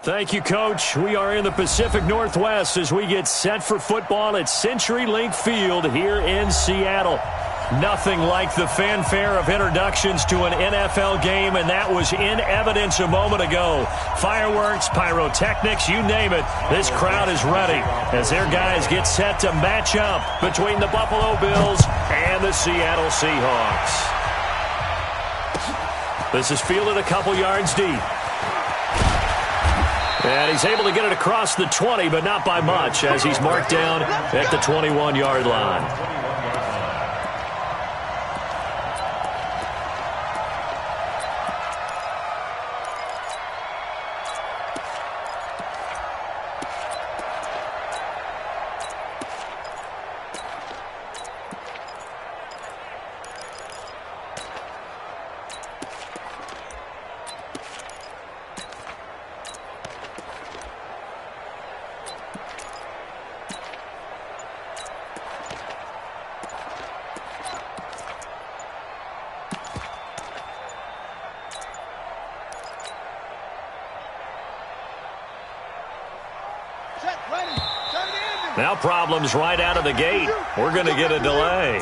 Thank you, Coach. We are in the Pacific Northwest as we get set for football at CenturyLink Field here in Seattle. Nothing like the fanfare of introductions to an NFL game, and that was in evidence a moment ago. Fireworks, pyrotechnics, you name it. This crowd is ready as their guys get set to match up between the Buffalo Bills and the Seattle Seahawks. This is fielded a couple yards deep. And he's able to get it across the 20, but not by much, as he's marked down at the 21-yard line. Now problems right out of the gate. We're going to get a delay.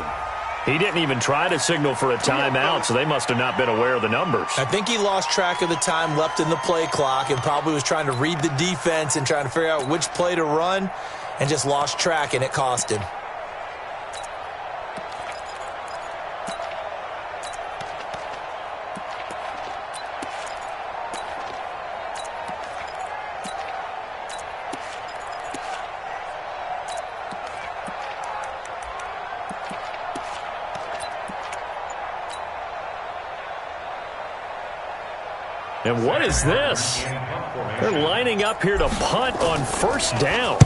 He didn't even try to signal for a timeout, so they must have not been aware of the numbers. I think he lost track of the time left in the play clock and probably was trying to read the defense and trying to figure out which play to run and just lost track, and it cost him. And what is this? They're lining up here to punt on first down.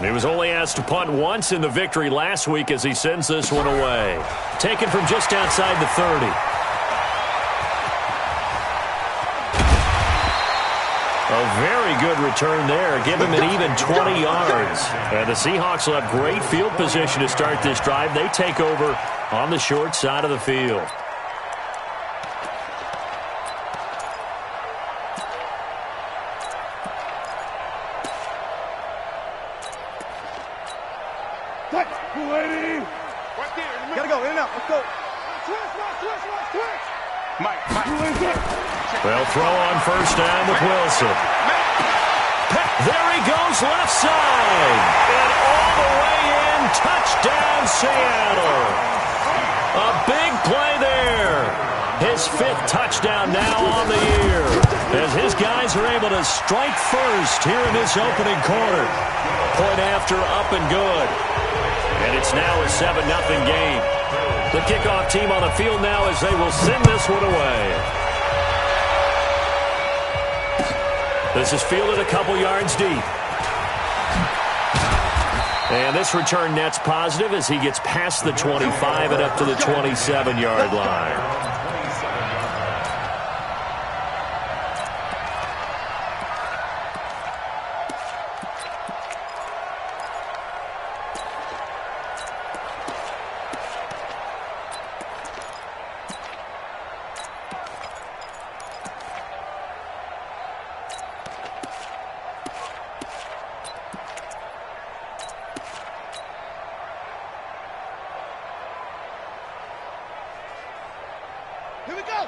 He was only asked to punt once in the victory last week as he sends this one away. Taken from just outside the 30. A very good return there. Give him an even 20 yards. And the Seahawks will have great field position to start this drive. They take over on the short side of the field. They'll throw on first down with Wilson. There he goes left side. And all the way in, touchdown Seattle. A big play there. His 5th touchdown now on the year as his guys are able to strike first here in this opening quarter. Point after, up and good. And it's now a 7-0 game. The kickoff team on the field now as they will send this one away. This is fielded a couple yards deep. And this return net's positive as he gets past the 25 and up to the 27-yard line.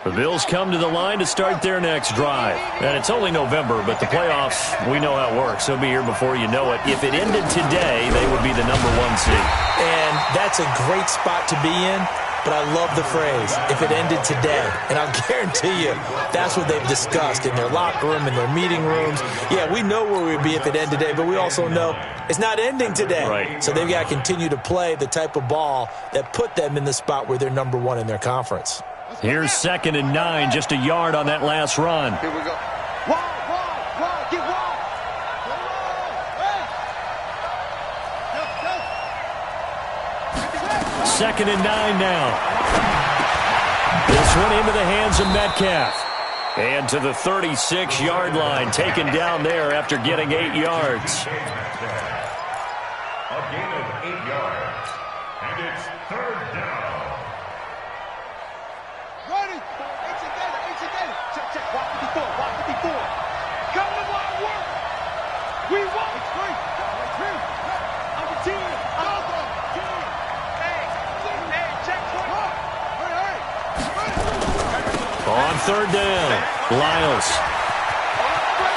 The Bills come to the line to start their next drive. And it's only November, but the playoffs, we know how it works. They'll be here before you know it. If it ended today, they would be the #1 seed. And that's a great spot to be in, but I love the phrase, if it ended today. And I'll guarantee you, that's what they've discussed in their locker room, in their meeting rooms. Yeah, we know where we'd be if it ended today, but we also know it's not ending today. Right. So they've got to continue to play the type of ball that put them in the spot where they're #1 in their conference. Here's 2nd and 9, just a yard on that last run. Here we go. Wide, get wide. Second and 9 now. This one into the hands of Metcalf. And to the 36-yard line, taken down there after getting 8 yards. A gain of 8 yards. And it's 3rd down. Ready. Check. Watch 54. Come to my work. We won. It's free. I'm a team. Hey, check point. On third down, Lyles.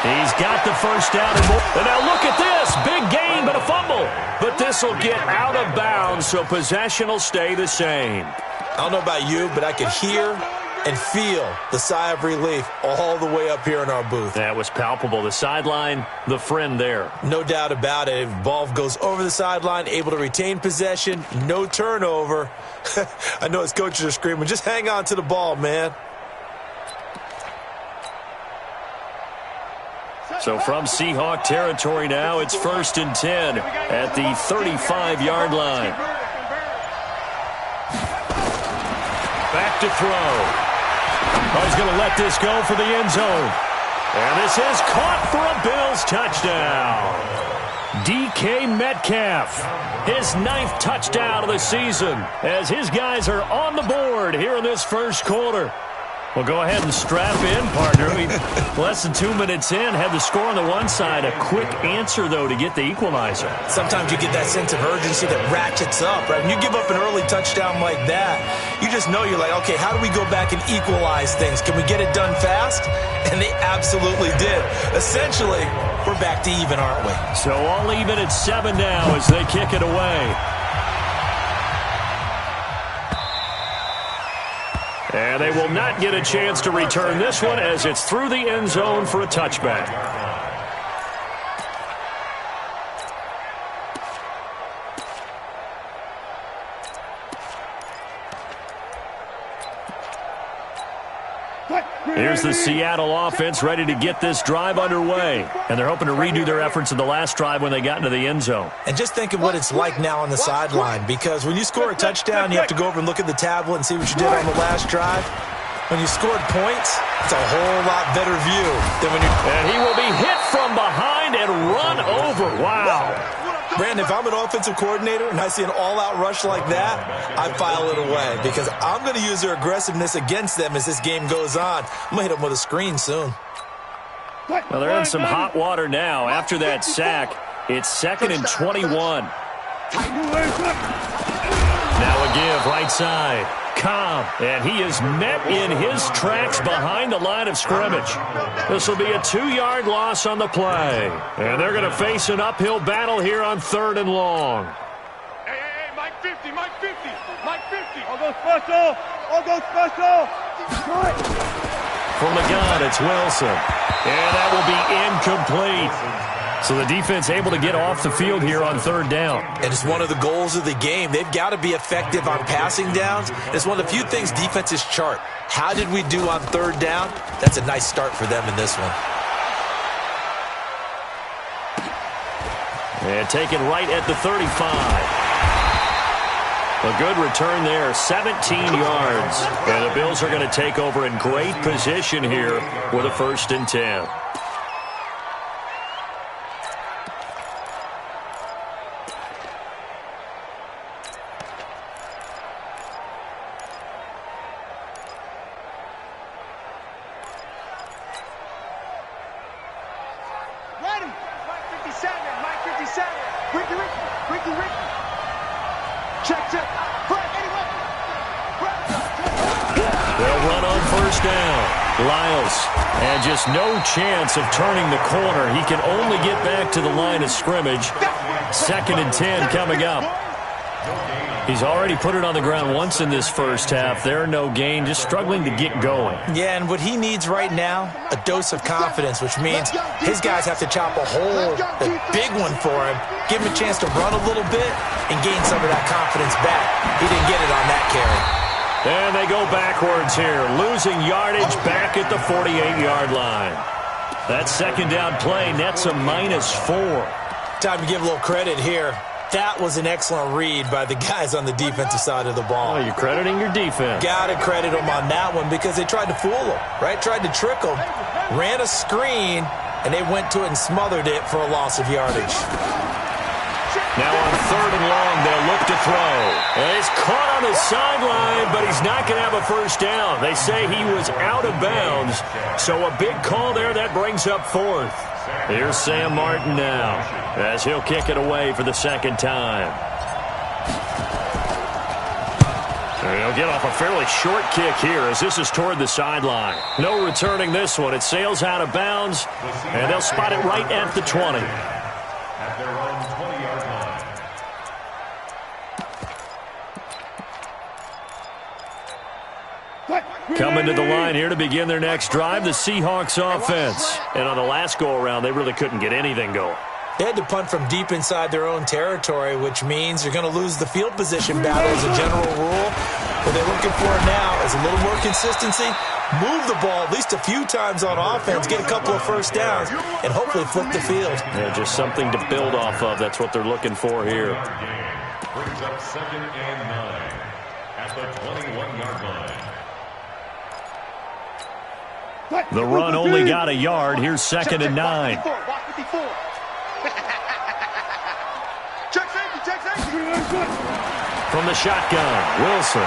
He's got the first down and more. And now look at this. Big gain, but a fumble. But this will get out of bounds, so possession will stay the same. I don't know about you, but I could hear and feel the sigh of relief all the way up here in our booth. That was palpable. The sideline, the friend there. No doubt about it. If ball goes over the sideline, able to retain possession, no turnover. I know his coaches are screaming, just hang on to the ball, man. So from Seahawk territory now, it's 1st and 10 at the 35-yard line. Back to throw. Oh, he's going to let this go for the end zone. And this is caught for a Bills touchdown. DK Metcalf, his 9th touchdown of the season, as his guys are on the board here in this first quarter. Well, go ahead and strap in, partner. Less than 2 minutes in, had the score on the one side. A quick answer, though, to get the equalizer. Sometimes you get that sense of urgency that ratchets up, right? When you give up an early touchdown like that, you just know you're like, okay, how do we go back and equalize things? Can we get it done fast? And they absolutely did. Essentially, we're back to even, aren't we? So all even at 7 now as they kick it away. And they will not get a chance to return this one as it's through the end zone for a touchback. Here's the Seattle offense ready to get this drive underway. And they're hoping to redo their efforts in the last drive when they got into the end zone. And just think of what it's like now on the sideline, because when you score a touchdown, you have to go over and look at the tablet and see what you did on the last drive. When you scored points, it's a whole lot better view than when you... And he will be hit from behind and run over. Wow. Brandon, if I'm an offensive coordinator and I see an all-out rush like that, I file it away because I'm going to use their aggressiveness against them as this game goes on. I'm going to hit them with a screen soon. Well, they're in some hot water now. After that sack, it's 2nd and 21. Now a give right side. Cobb, and he is met in his tracks behind the line of scrimmage. This will be a 2-yard loss on the play. And they're going to face an uphill battle here on 3rd and long. Hey, Mike 50, Mike 50, Mike 50. I'll go special, I'll go special. From the gun, it's Wilson. And that will be incomplete. So the defense able to get off the field here on 3rd down. And it's one of the goals of the game. They've got to be effective on passing downs. It's one of the few things defenses chart. How did we do on 3rd down? That's a nice start for them in this one. And taken right at the 35. A good return there, 17 yards. And the Bills are going to take over in great position here with a 1st and 10. And just no chance of turning the corner. He can only get back to the line of scrimmage. 2nd and 10 coming up. He's already put it on the ground once in this first half. There, no gain, just struggling to get going. Yeah, and what he needs right now, a dose of confidence, which means his guys have to chop a hole, a big one for him, give him a chance to run a little bit and gain some of that confidence back. He didn't get it on that carry. And they go backwards here, losing yardage back at the 48-yard line. That 2nd down play nets a -4. Time to give a little credit here. That was an excellent read by the guys on the defensive side of the ball. Oh, you're crediting your defense. Got to credit them on that one because they tried to fool them, right? Tried to trick them. Ran a screen, and they went to it and smothered it for a loss of yardage. Now on 3rd and long, they'll look to throw. And he's caught on the sideline, but he's not going to have a first down. They say he was out of bounds, so a big call there that brings up 4th. Here's Sam Martin now, as he'll kick it away for the 2nd time. He'll get off a fairly short kick here as this is toward the sideline. No returning this one. It sails out of bounds, and they'll spot it right at the 20. At their own 20-yard line. Coming to the line here to begin their next drive, the Seahawks offense. And on the last go-around, they really couldn't get anything going. They had to punt from deep inside their own territory, which means you're going to lose the field position battle as a general rule. What they're looking for now is a little more consistency, move the ball at least a few times on offense, get a couple of first downs, and hopefully flip the field. Yeah, just something to build off of. That's what they're looking for here. Brings up 2nd and 9 at the 21-yard line. The run only got a yard. Here's 2nd and 9. From the shotgun, Wilson.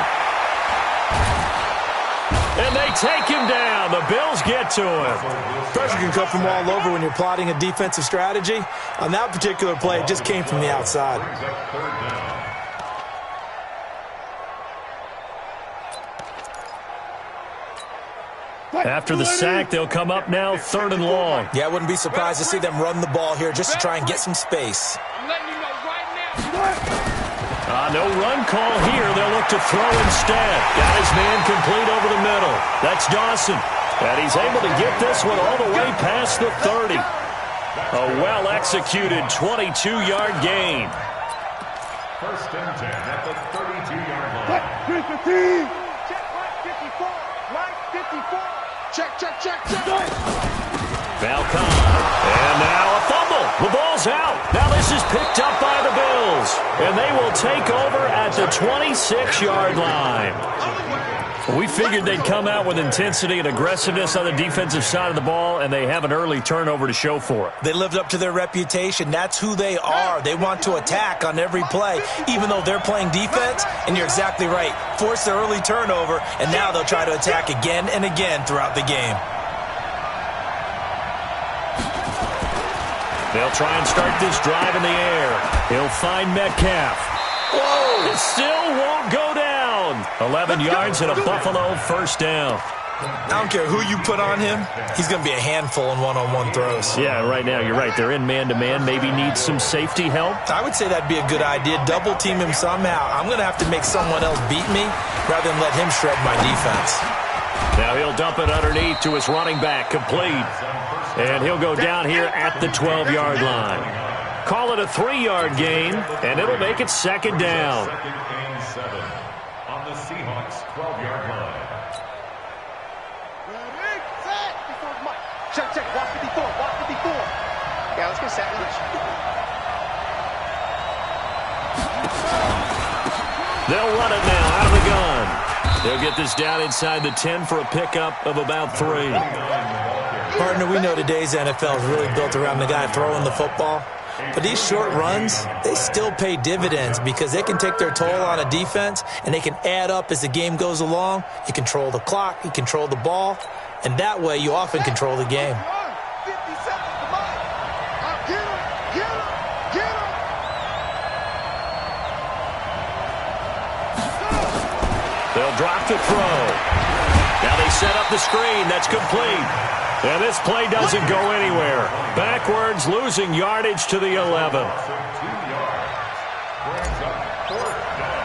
And they take him down. The Bills get to him. Pressure can come from all over when you're plotting a defensive strategy. On that particular play, it just came from the outside. After the sack, they'll come up now 3rd and long. Yeah, I wouldn't be surprised to see them run the ball here just to try and get some space. I'm letting you know right now. No run call here. They'll look to throw instead. Got his man complete over the middle. That's Dawson. And he's able to get this one all the way past the 30. A well-executed 22-yard gain. 1st and 10 at the 32-yard line. Check right 54. Right 54. Check. Falcon. And now a fumble. The ball's out. Now this is picked up by the Bills. And they will take over at the 26-yard line. We figured they'd come out with intensity and aggressiveness on the defensive side of the ball, and they have an early turnover to show for it. They lived up to their reputation. That's who they are. They want to attack on every play, even though they're playing defense. And you're exactly right. Force the early turnover, and now they'll try to attack again and again throughout the game. They'll try and start this drive in the air. He'll find Metcalf. Whoa! It still won't go down. 11 yards and a Buffalo first down. I don't care who you put on him. He's going to be a handful in one-on-one throws. Yeah, right now, you're right. They're in man-to-man. Maybe needs some safety help. I would say that'd be a good idea. Double team him somehow. I'm going to have to make someone else beat me rather than let him shred my defense. Now he'll dump it underneath to his running back, complete. And he'll go down here at the 12-yard line. Call it a 3-yard gain, and it'll make it 2nd down. 2nd and 7 on the Seahawks 12-yard line. Ready, set. Check. Watch 54. Yeah, let's get set. They'll run it now out of the gun. They'll get this down inside the 10 for a pickup of about 3. Partner, we know today's NFL is really built around the guy throwing the football. But these short runs, they still pay dividends because they can take their toll on a defense and they can add up as the game goes along. You control the clock, you control the ball, and that way you often control the game. 50 seconds, come on. Get him. They'll drop the throw. Now they set up the screen. That's complete. And this play doesn't go anywhere. Backwards, losing yardage to the 11. 2 yards. Brings up 4th down.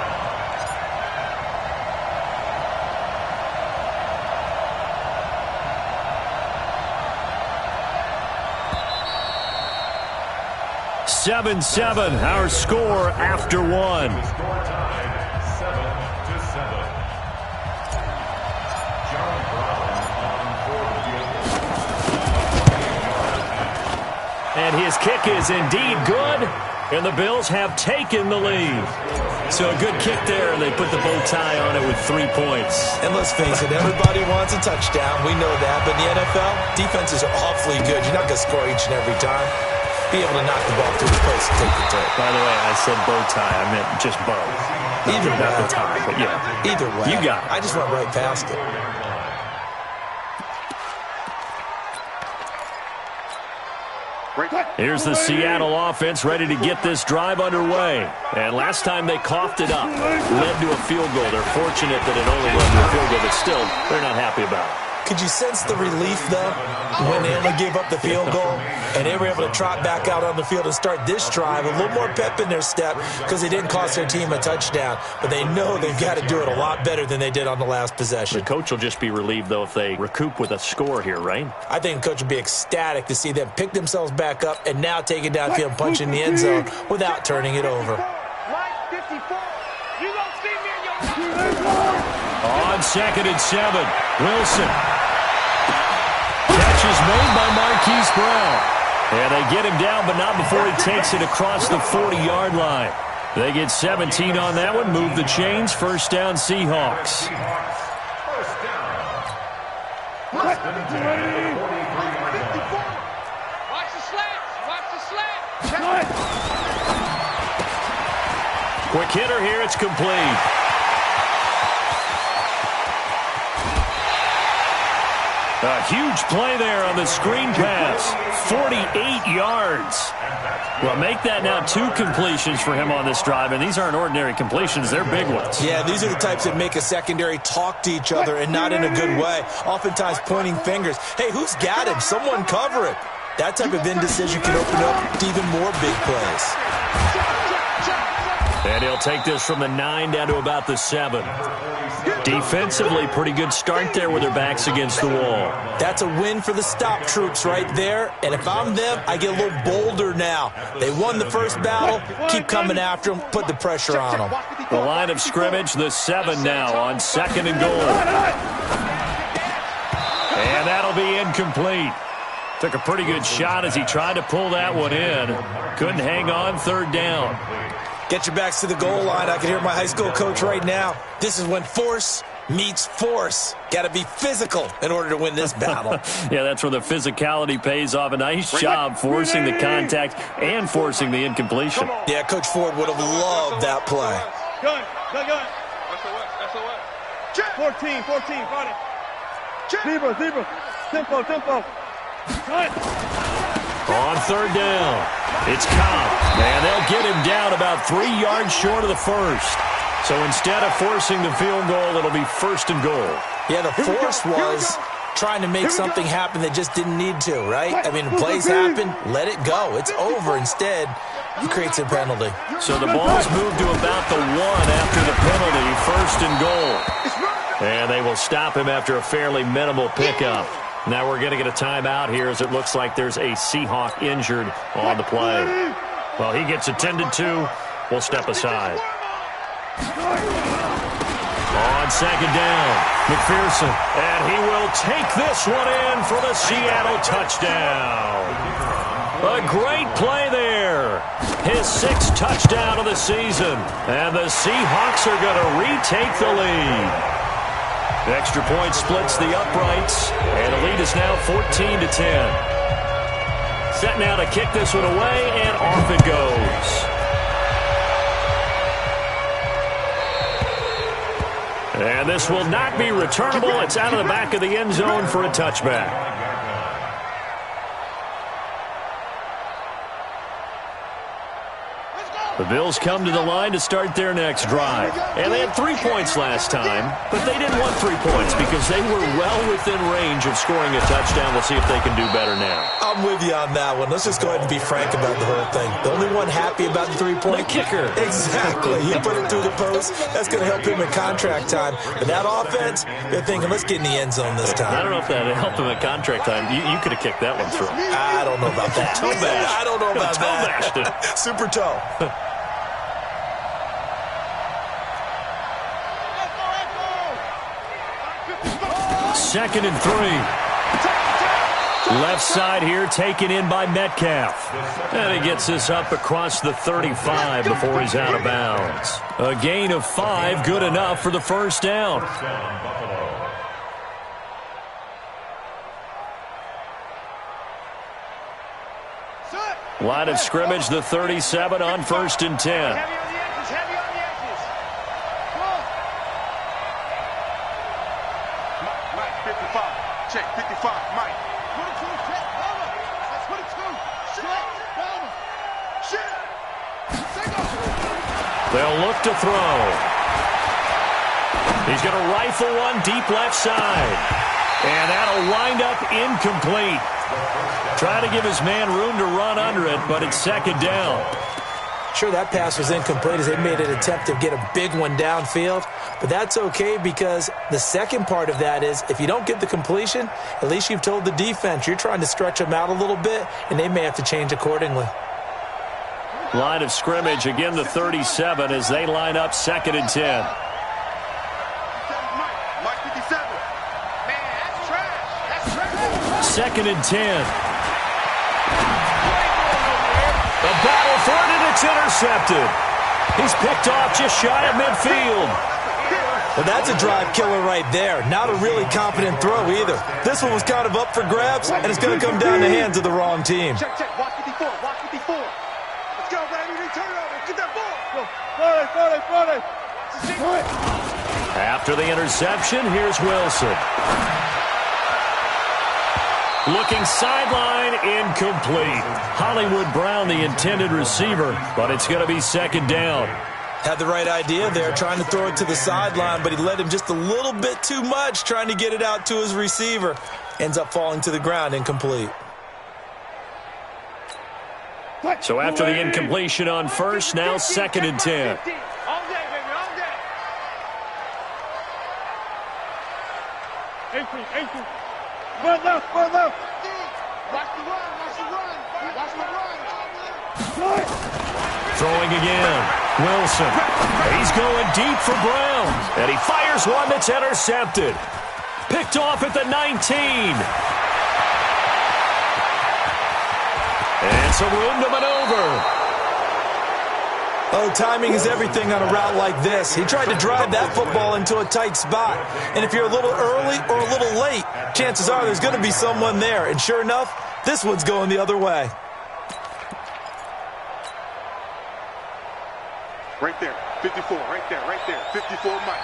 "7-7", our score after 1. The score tied 7-7. John Brown on 4th And his kick is indeed good, and the Bills have taken the lead. So a good kick there, and they put the bow tie on it with 3 points. And let's face it, everybody wants a touchdown. We know that. But in the NFL, defenses are awfully good. You're not going to score each and every time. be able to knock the ball through the post and take the toe. By the way, I said bow tie. I meant just bow. Either not way. the tie, but yeah. Either way. You got it. I just went right past it. Here's the Seattle offense ready to get this drive underway. And last time they coughed it up, led to a field goal. They're fortunate that it only led to a field goal, but still, they're not happy about it. Could you sense the relief, though, when they only gave up the field goal and they were able to trot back out on the field and start this drive? A little more pep in their step because they didn't cost their team a touchdown, but they know they've got to do it a lot better than they did on the last possession. The coach will just be relieved, though, if they recoup with a score here, right? I think the coach would be ecstatic to see them pick themselves back up and now take it downfield and punch in the end zone without turning it over. On 2nd and 7, Wilson. Catch is made by Marquise Brown. And they get him down, but not before he takes it across the 40-yard line. They get 17 on that one, move the chains, first down Seahawks. Watch the slants. Watch the slants. Quick hitter here, it's complete. A huge play there on the screen pass. 48 yards. Well, make that now 2 completions for him on this drive, and these aren't ordinary completions. They're big ones. Yeah, these are the types that make a secondary talk to each other and not in a good way, oftentimes pointing fingers. Hey, who's got him? Someone cover it. That type of indecision can open up to even more big plays. And he'll take this from the 9 down to about the 7. Defensively, pretty good start there with their backs against the wall. That's a win for the stop troops right there. And if I'm them, I get a little bolder now. They won the first battle. Keep coming after them. Put the pressure on them. The line of scrimmage, the 7 now on 2nd and goal. And that'll be incomplete. Took a pretty good shot as he tried to pull that one in. Couldn't hang on, 3rd down. Get your backs to the goal line. I can hear my high school coach right now. This is when force meets force. Got to be physical in order to win this battle. Yeah, that's where the physicality pays off. A nice job forcing the contact and forcing the incompletion. Yeah, Coach Ford would have loved that play. Gun. That's a what? 14, got it. Zebra. Tempo. On 3rd down, it's Cobb, and they'll get him down about 3 yards short of the first. So instead of forcing the field goal, it'll be 1st and goal. Yeah, the force was trying to make something happen that just didn't need to, right? I mean, plays happen, let it go. It's over. Instead, he creates a penalty. So the ball's moved to about the 1 after the penalty, 1st and goal. And they will stop him after a fairly minimal pickup. Now we're going to get a timeout here as it looks like there's a Seahawk injured on the play. Well, he gets attended to. We'll step aside. On 2nd down, McPherson. And he will take this one in for the Seattle touchdown. A great play there. His 6th touchdown of the season. And the Seahawks are going to retake the lead. The extra point splits the uprights, and the lead is now 14-10. Set now to kick this one away, and off it goes. And this will not be returnable. It's out of the back of the end zone for a touchback. The Bills come to the line to start their next drive. And they had 3 points last time, but they didn't want 3 points because they were well within range of scoring a touchdown. We'll see if they can do better now. I'm with you on that one. Let's just go ahead and be frank about the whole thing. The only one happy about the 3-point kicker. Exactly. He put it through the post. That's going to help him in contract time. But that offense, they're thinking, let's get in the end zone this time. I don't know if that helped him at contract time. You could have kicked that one through. I don't know about that. Toe bash. I don't know about toe that. Bashed it. Super toe. 2nd and 3. Left side here taken in by Metcalf. And he gets this up across the 35 before he's out of bounds. A gain of 5, good enough for the first down. Line of scrimmage, the 37 on 1st and 10. Heavy on the edges, heavy on the edges. Come on. Mike, 55. Check, 55, Mike. 22, check, Bama. That's 22. Check, Bama. Shit. They'll look to throw. He's going to rifle one deep left side. And that'll wind up incomplete. Trying to give his man room to run under it, but it's 2nd down. Sure, that pass was incomplete as they made an attempt to get a big one downfield. But that's okay because the second part of that is if you don't get the completion, at least you've told the defense you're trying to stretch them out a little bit, and they may have to change accordingly. Line of scrimmage, again the 37 as they line up 2nd and 10. Mike, 57. Man, that's trash. That's trash. 2nd and 10. The battle for it, and it's intercepted. He's picked off just shy of midfield. Well, that's a drive killer right there. Not a really confident throw either. This one was kind of up for grabs, and it's going to come down the hands of the wrong team. Check, check. Watch 54. Watch 54. Let's go, baby. Return over. Get that ball. Go. 40. After the interception, here's Wilson. Looking sideline, incomplete. Hollywood Brown, the intended receiver, but it's going to be 2nd down. Had the right idea there, trying to throw it to the sideline, but he led him just a little bit too much, trying to get it out to his receiver. Ends up falling to the ground, incomplete. So after the incompletion on first, now 2nd and 10. All day, baby, all day. 18. Run left. Watch the run. Throwing again. Wilson. He's going deep for Brown. And he fires one that's intercepted. Picked off at the 19. And some room to maneuver. Oh, timing is everything on a route like this. He tried to drive that football into a tight spot. And if you're a little early or a little late, chances are there's going to be someone there. And sure enough, this one's going the other way. Right there. 54. Right there. 54, Mike.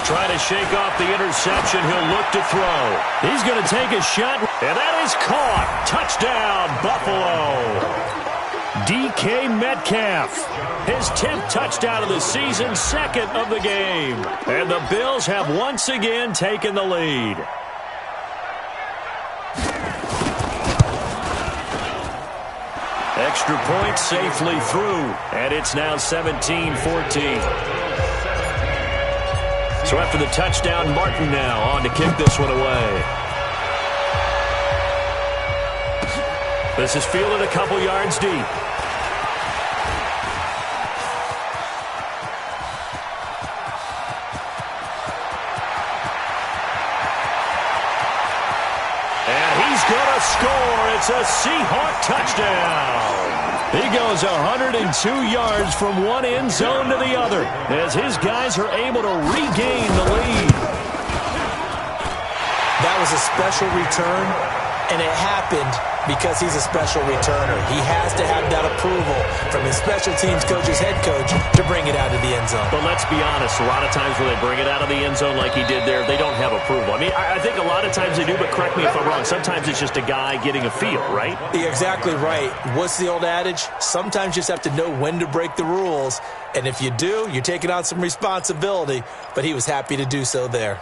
Trying to shake off the interception. He'll look to throw. He's going to take a shot, and that is caught. Touchdown, Buffalo. DK Metcalf. His 10th touchdown of the season, 2nd of the game. And the Bills have once again taken the lead. Extra point safely through, and it's now 17-14. So after the touchdown, Martin now on to kick this one away. This is fielded a couple yards deep. And he's going to score. It's a Seahawk touchdown. He goes 102 yards from one end zone to the other as his guys are able to regain the lead. That was a special return, and it happened because he's a special returner. He has to have that approval from his special teams coach's head coach to bring it out of the end zone. But let's be honest, a lot of times when they bring it out of the end zone like he did there, they don't have approval. I mean, I think a lot of times they do, but correct me if I'm wrong. Sometimes it's just a guy getting a feel, right? You're exactly right. What's the old adage? Sometimes you just have to know when to break the rules. And if you do, you're taking on some responsibility. But he was happy to do so there.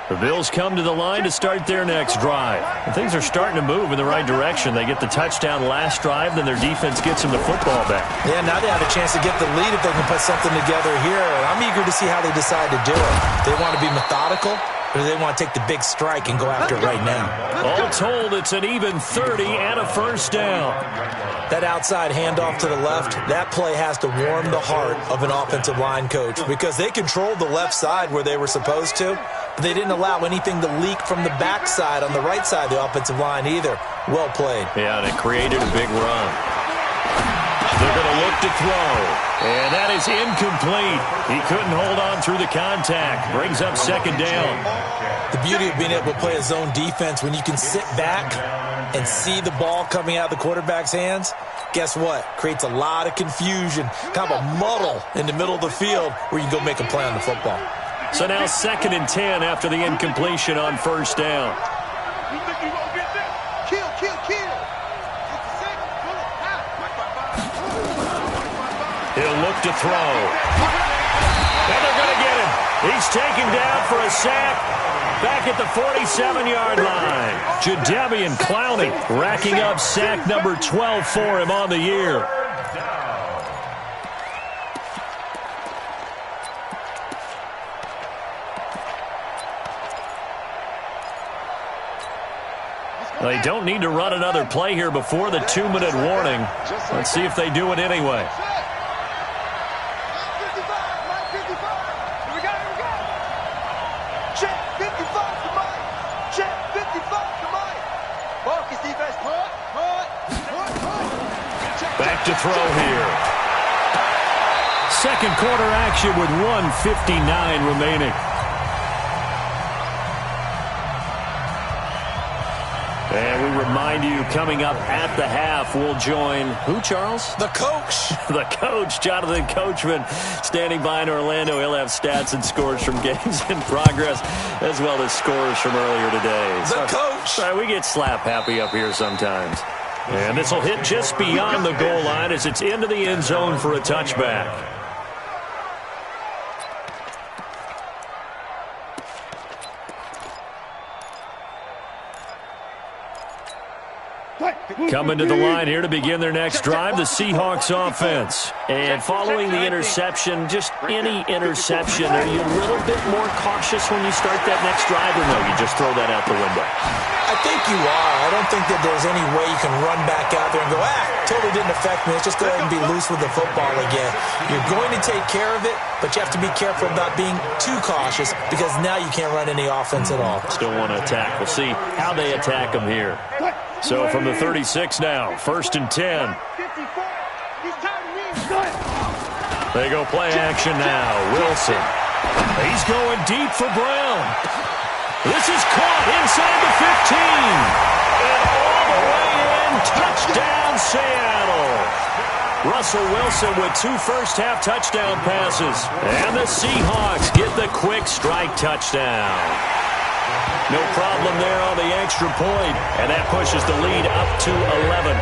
The Bills come to the line to start their next drive. And things are starting to move in the right direction. They get the touchdown last drive, then their defense gets them the football back. Yeah, now they have a chance to get the lead if they can put something together here. I'm eager to see how they decide to do it. They want to be methodical, or do they want to take the big strike and go after it right now? All told, it's an even 30 and a first down. That outside handoff to the left, that play has to warm the heart of an offensive line coach because they controlled the left side where they were supposed to, but they didn't allow anything to leak from the backside on the right side of the offensive line either. Well played. Yeah, and it created a big run. They're going to look to throw, and that is incomplete. He couldn't hold on through the contact. Brings up second down. The beauty of being able to play a zone defense when you can sit back and see the ball coming out of the quarterback's hands, guess what? Creates a lot of confusion, kind of a muddle in the middle of the field where you can go make a play on the football. So now 2nd and 10 after the incompletion on 1st down. You think you gonna get this? Kill, kill, kill. He'll look to throw. And they're going to get him. He's taken down for a sack back at the 47-yard line. Jadeveon Clowney racking up sack number 12 for him on the year. They don't need to run another play here before the 2-minute warning. Let's see if they do it anyway. Back to throw here. Second quarter action with 1:59 remaining. And we remind you, coming up at the half, we'll join who, Charles? The coach. The coach, Jonathan Coachman, standing by in Orlando. He'll have stats and scores from games in progress, as well as scores from earlier today. The coach. Sorry, we get slap happy up here sometimes. And this will hit just beyond the goal line as it's into the end zone for a touchback. Coming to the line here to begin their next drive, the Seahawks offense. And following the interception, just any interception, are you a little bit more cautious when you start that next drive, or no, you just throw that out the window? I think you are. I don't think that there's any way you can run back out there and go, totally didn't affect me. Let's just go ahead and be loose with the football again. You're going to take care of it, but you have to be careful about being too cautious because now you can't run any offense at all. Still want to attack. We'll see how they attack them here. So from the 36 now, 1st and 10. They go play action now. Wilson. He's going deep for Brown. This is caught inside the 15. And all the way in. Touchdown, Seattle. Russell Wilson with 2 first-half touchdown passes. And the Seahawks get the quick strike touchdown. No problem there on the extra point, and that pushes the lead up to 11.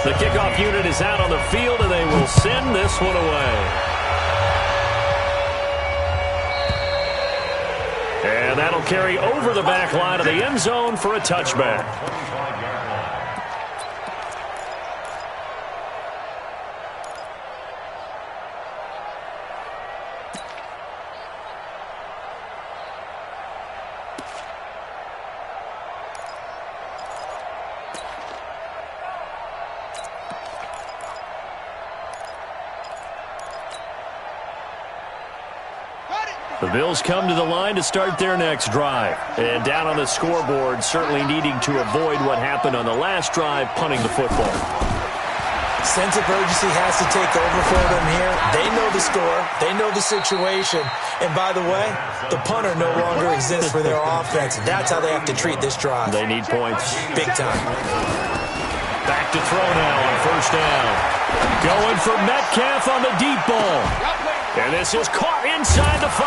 The kickoff unit is out on the field, and they will send this one away. And that'll carry over the back line of the end zone for a touchback. The Bills come to the line to start their next drive. And down on the scoreboard, certainly needing to avoid what happened on the last drive, punting the football. Sense of urgency has to take over for them here. They know the score. They know the situation. And by the way, the punter no longer exists for their offense. That's how they have to treat this drive. They need points. Big time. Back to throw now on 1st down. Going for Metcalf on the deep ball. And this is caught inside the 5.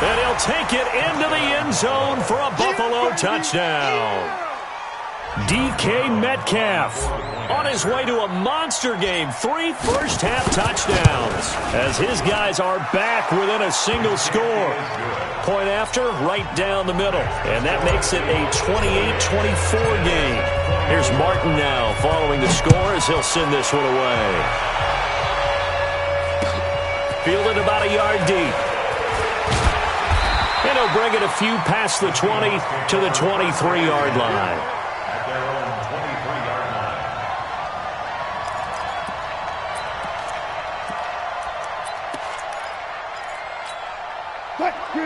And he'll take it into the end zone for a Buffalo touchdown. DK Metcalf on his way to a monster game. 3 first-half touchdowns as his guys are back within a single score. Point after, right down the middle. And that makes it a 28-24 game. Here's Martin now following the score as he'll send this one away. Fielded about a yard deep. And he'll bring it a few past the 20 to the 23-yard line.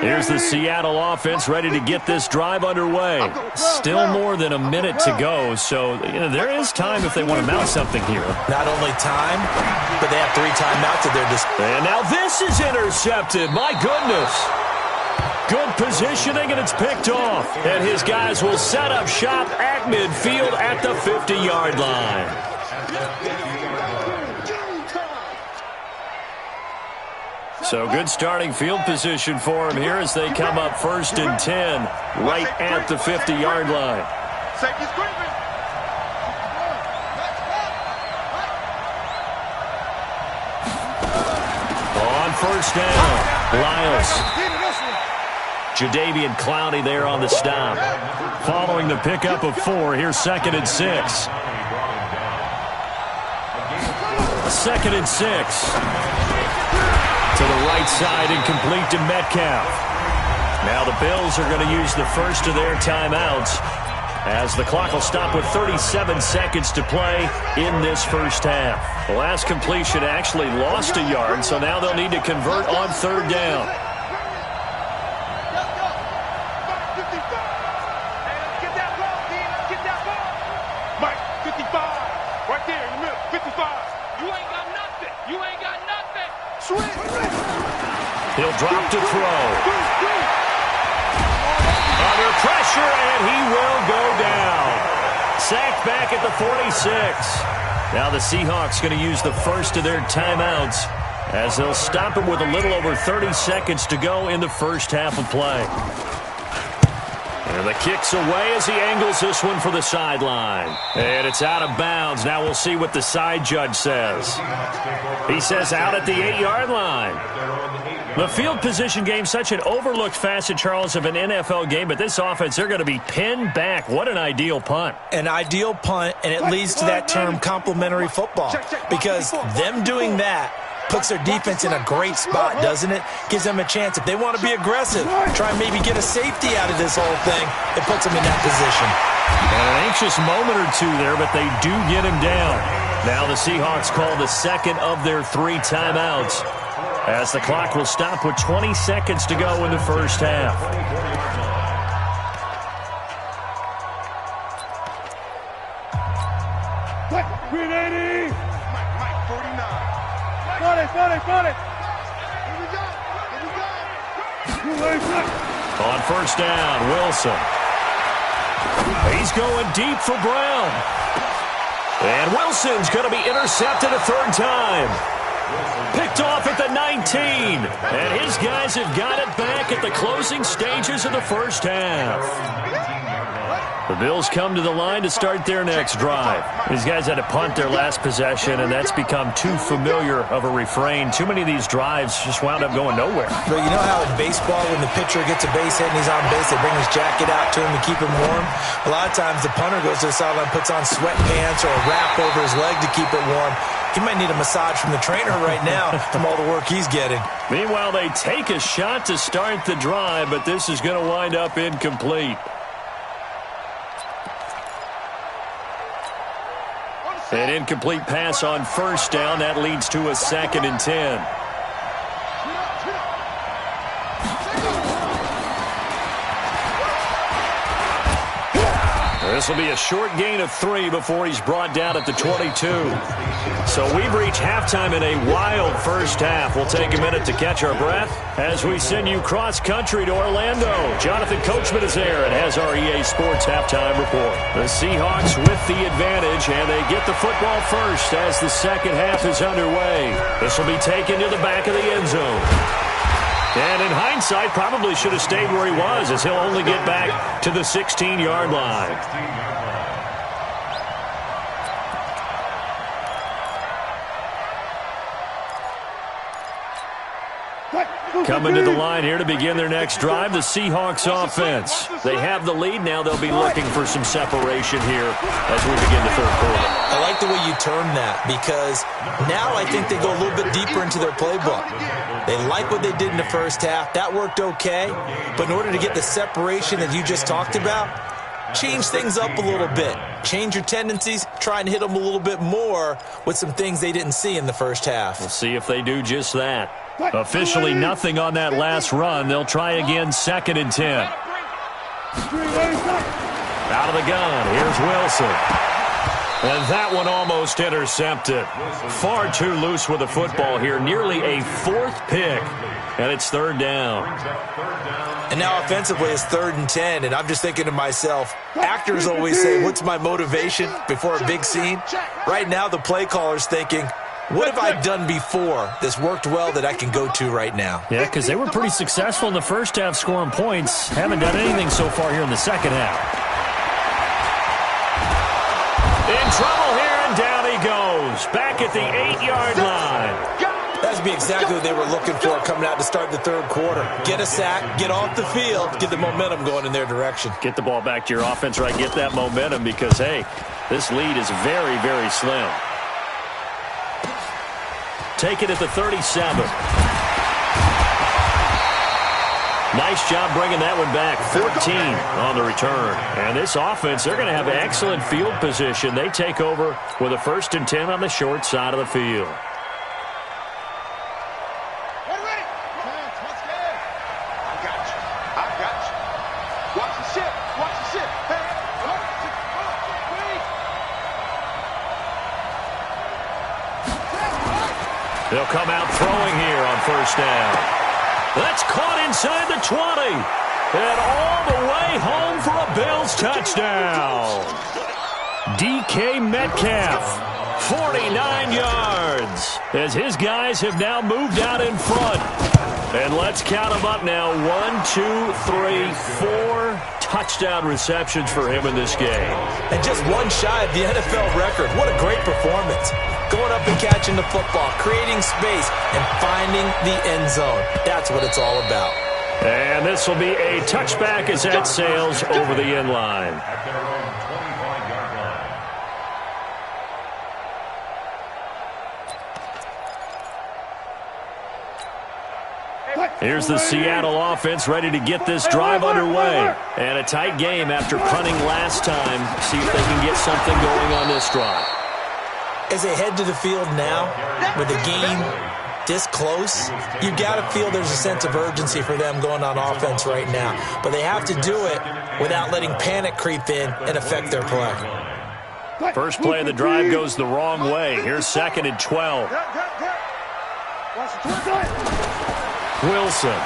Here's the Seattle offense ready to get this drive underway. Still more than a minute to go, so there is time if they want to mount something here. Not only time, but they have 3 timeouts at their disposal. And now this is intercepted. My goodness. Good positioning, and it's picked off. And his guys will set up shop at midfield at the 50-yard line. So good starting field position for him here as they come up 1st and 10 right at the 50-yard line. Safety screaming. On 1st down, Lyles. Jadeveon Clowney there on the stop. Following the pickup of 4, here's 2nd and 6. 2nd and 6. To the right side, incomplete to Metcalf. Now the Bills are going to use the first of their timeouts as the clock will stop with 37 seconds to play in this first half. The last completion actually lost a yard, so now they'll need to convert on 3rd down. Mike, 55. Right there in the middle, 55. You ain't got nothing. You ain't got nothing. Swing. He'll drop to throw. Under pressure, and he will go down. Sacked back at the 46. Now the Seahawks going to use the first of their timeouts as they'll stop him with a little over 30 seconds to go in the first half of play. And the kick's away as he angles this one for the sideline. And it's out of bounds. Now we'll see what the side judge says. He says out at the 8-yard line. The field position game, such an overlooked facet, Charles, of an NFL game, but this offense, they're going to be pinned back. What an ideal punt. An ideal punt, and it leads to that term complementary football, because them doing that puts their defense in a great spot, doesn't it? Gives them a chance. If they want to be aggressive, try and maybe get a safety out of this whole thing, it puts them in that position. And an anxious moment or two there, but they do get him down. Now the Seahawks call the second of their 3 timeouts as the clock will stop with 20 seconds to go in the first half. Green 80. Mike, 49. Got it. Here we go. On 1st down, Wilson. He's going deep for Brown. And Wilson's going to be intercepted a 3rd time. Picked off at the 19. And his guys have got it back at the closing stages of the first half. The Bills come to the line to start their next drive. These guys had to punt their last possession, and that's become too familiar of a refrain. Too many of these drives just wound up going nowhere. But you know how in baseball, when the pitcher gets a base hit and he's on base, they bring his jacket out to him to keep him warm? A lot of times the punter goes to the sideline, puts on sweatpants or a wrap over his leg to keep it warm. He might need a massage from the trainer right now from all the work he's getting. Meanwhile, they take a shot to start the drive, but this is going to wind up incomplete. An incomplete pass on 1st down. That leads to a 2nd and 10. This will be a short gain of 3 before he's brought down at the 22. So we've reached halftime in a wild first half. We'll take a minute to catch our breath as we send you cross-country to Orlando. Jonathan Coachman is there and has our EA Sports halftime report. The Seahawks with the advantage, and they get the football first as the second half is underway. This will be taken to the back of the end zone. And in hindsight, probably should have stayed where he was, as he'll only get back to the 16-yard line. Coming to the line here to begin their next drive, the Seahawks offense. They have the lead. Now they'll be looking for some separation here as we begin the 3rd quarter. I like the way you term that, because now I think they go a little bit deeper into their playbook. They like what they did in the first half. That worked okay. But in order to get the separation that you just talked about, change things up a little bit. Change your tendencies. Try and hit them a little bit more with some things they didn't see in the first half. We'll see if they do just that. Officially nothing on that last run. They'll try again, 2nd and 10. Out of the gun, here's Wilson. And that one almost intercepted. Far too loose with the football here. Nearly a fourth pick. And it's third down. And now offensively it's 3rd and 10. And I'm just thinking to myself, actors always say, what's my motivation before a big scene? Right now the play caller's thinking, what have I done before that's worked well that I can go to right now? Yeah, because they were pretty successful in the first half scoring points. Haven't done anything so far here in the second half. In trouble here, and down he goes. Back at the 8-yard line. That's be exactly what they were looking for coming out to start the third quarter. Get a sack, get off the field, get the momentum going in their direction. Get the ball back to your offense, right? Get that momentum because, hey, this lead is very, very slim. Take it at the 37. Nice job bringing that one back. 14 on the return. And this offense, they're going to have excellent field position. They take over with a 1st and 10 on the short side of the field. They'll come out throwing here on 1st down. That's caught inside the 20. And all the way home for a Bills touchdown. DK Metcalf, 49 yards, as his guys have now moved out in front. And let's count them up now. 1, 2, 3, 4 touchdown receptions for him in this game. And just one shy of the NFL record. What a great performance. Going up and catching the football, creating space, and finding the end zone. That's what it's all about. And this will be a touchback as that sails over the end line. At their own 25-yard line. Here's the Seattle offense ready to get this drive underway. And a tight game after punting last time. See if they can get something going on this drive. As they head to the field now, with the game this close, you've got to feel there's a sense of urgency for them going on offense right now. But they have to do it without letting panic creep in and affect their play. First play of the drive goes the wrong way. Here's 2nd and 12. Wilson.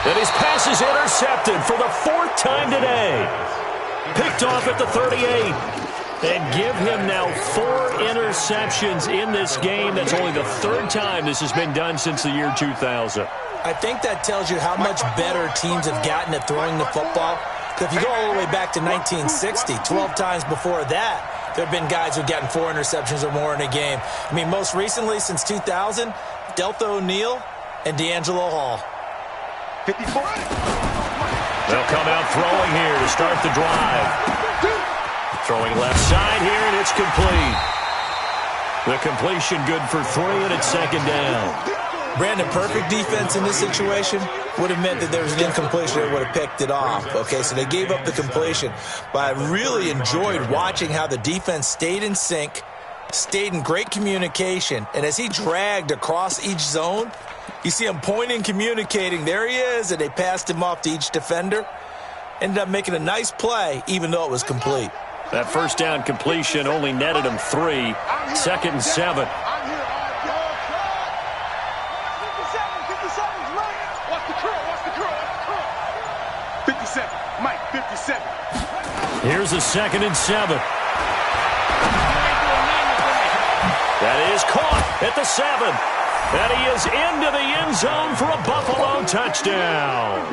And his pass is intercepted for the 4th time today. Picked off at the 38. And give him now 4 interceptions in this game. That's only the 3rd time this has been done since the year 2000. I think that tells you how much better teams have gotten at throwing the football. If you go all the way back to 1960, 12 times before that, there have been guys who've gotten 4 interceptions or more in a game. I mean, most recently, since 2000, Delta O'Neal and D'Angelo Hall. 54. They'll come out throwing here to start the drive. Throwing left side here, and it's complete. The completion good for 3, and it's 2nd down. Brandon, perfect defense in this situation would have meant that there was an incompletion that would have picked it off. Okay, so they gave up the completion. But I really enjoyed watching how the defense stayed in sync, stayed in great communication, and as he dragged across each zone, you see him pointing, communicating. There he is, and they passed him off to each defender. Ended up making a nice play, even though it was complete. That 1st down completion only netted him 3. 2nd and 7. Mike, 57. Here's a 2nd and 7. That is caught at the 7. And he is into the end zone for a Buffalo touchdown.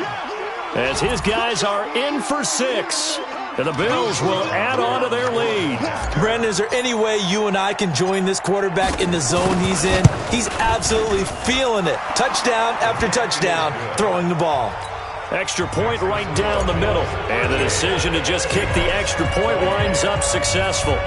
As his guys are in for 6. And the Bills will add on to their lead. Brandon, is there any way you and I can join this quarterback in the zone he's in? He's absolutely feeling it. Touchdown after touchdown, throwing the ball. Extra point right down the middle. And the decision to just kick the extra point winds up successful.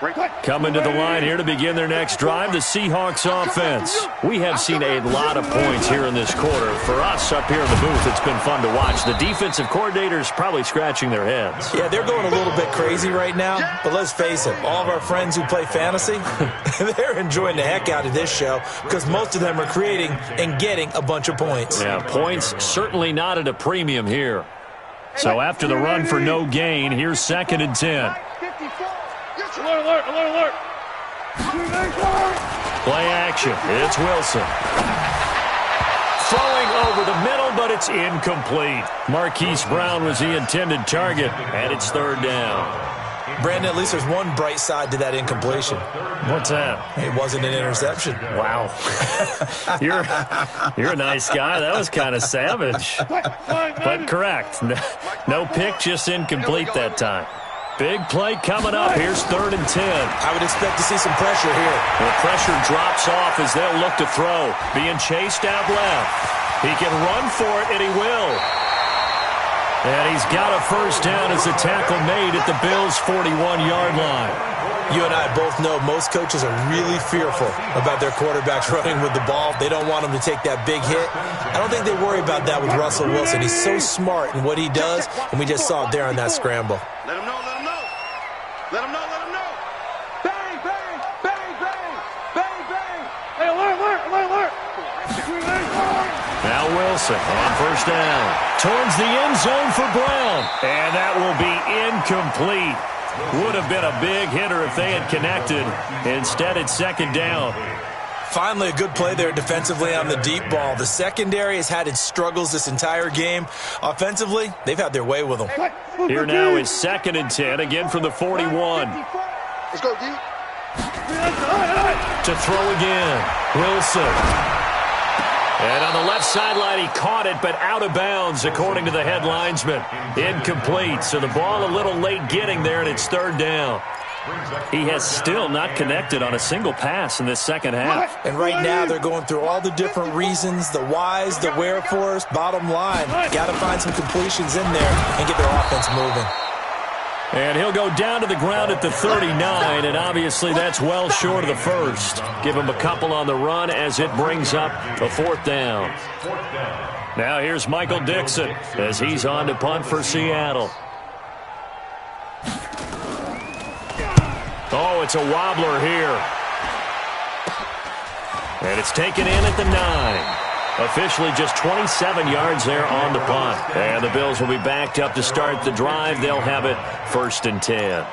Break. Coming to the line here to begin their next drive, the Seahawks offense. We have seen a lot of points here in this quarter. For us up here in the booth, it's been fun to watch. The defensive coordinators probably scratching their heads. Yeah, they're going a little bit crazy right now, but let's face it, all of our friends who play fantasy, they're enjoying the heck out of this show because most of them are creating and getting a bunch of points. Yeah, points certainly not at a premium here. So after the run for no gain, here's 2nd and 10. Alert, alert, alert. Play action. It's Wilson. Throwing over the middle, but it's incomplete. Marquise Brown was the intended target, and it's 3rd down. Brandon, at least there's one bright side to that incompletion. What's that? It wasn't an interception. Wow. You're a nice guy. That was kind of savage. But correct. No pick, just incomplete that time. Big play coming up. Here's 3rd and 10. I would expect to see some pressure here. The pressure drops off as they'll look to throw. Being chased out left. He can run for it, and he will. And he's got a 1st down as the tackle made at the Bills' 41-yard line. You and I both know most coaches are really fearful about their quarterbacks running with the ball. They don't want him to take that big hit. I don't think they worry about that with Russell Wilson. He's so smart in what he does, and we just saw it there on that scramble. Let him know, let him know. Let him know, let him know. Bang, bang, bang, bang, bang, bang. Hey, alert, alert, alert, alert. Now Wilson on 1st down. Towards the end zone for Brown. And that will be incomplete. Would have been a big hitter if they had connected. Instead, it's 2nd down. Finally, a good play there defensively on the deep ball. The secondary has had its struggles this entire game. Offensively, they've had their way with them. Here now is 2nd and 10, again from the 41. Let's go, D. To throw again. Wilson. And on the left sideline, he caught it, but out of bounds, according to the head linesman. Incomplete, so the ball a little late getting there, and it's 3rd down. He has still not connected on a single pass in this second half. And right now, they're going through all the different reasons, the whys, the wherefores. Bottom line, got to find some completions in there and get their offense moving. And he'll go down to the ground at the 39, and obviously that's well short of the 1st. Give him a couple on the run as it brings up a 4th down. Now here's Michael Dixon as he's on to punt for Seattle. Oh, it's a wobbler here. And it's taken in at the 9. Officially just 27 yards there on the punt. And the Bills will be backed up to start the drive. They'll have it 1st and 10.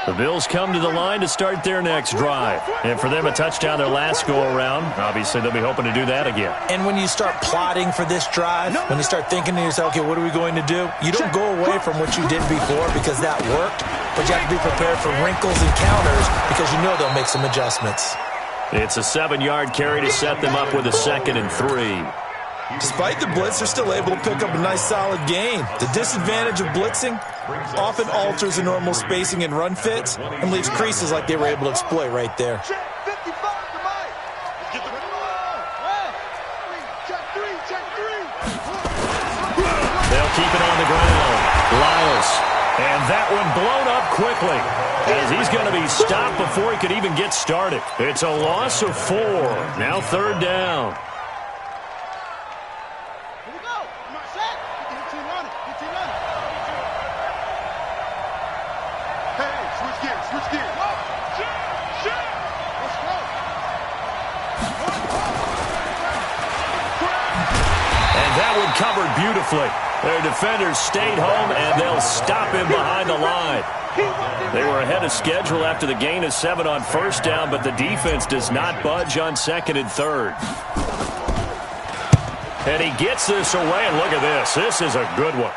The Bills come to the line to start their next drive. And for them, a touchdown their last go-around. Obviously, they'll be hoping to do that again. And when you start plotting for this drive, when you start thinking to yourself, okay, what are we going to do? You don't go away from what you did before because that worked. But you have to be prepared for wrinkles and counters because you know they'll make some adjustments. It's a 7-yard carry to set them up with a 2nd and 3. Despite the blitz, they're still able to pick up a nice solid gain. The disadvantage of blitzing often alters the normal spacing and run fits and leaves creases like they were able to exploit right there. Check 55 to Mike. Get the check 3, check 3. They'll keep it on the ground. Lyles. And that one blown up quickly as he's going to be stopped before he could even get started. It's a loss of 4. Now 3rd down. Here we go. Set. Get team running. Get team running. Hey, switch gears. Switch gears. Shit. Let's go. And that one covered beautifully. Their defenders stayed home, and they'll stop him behind the line. They were ahead of schedule after the gain of 7 on 1st down, but the defense does not budge on 2nd and 3rd. And he gets this away, and look at this. This is a good one.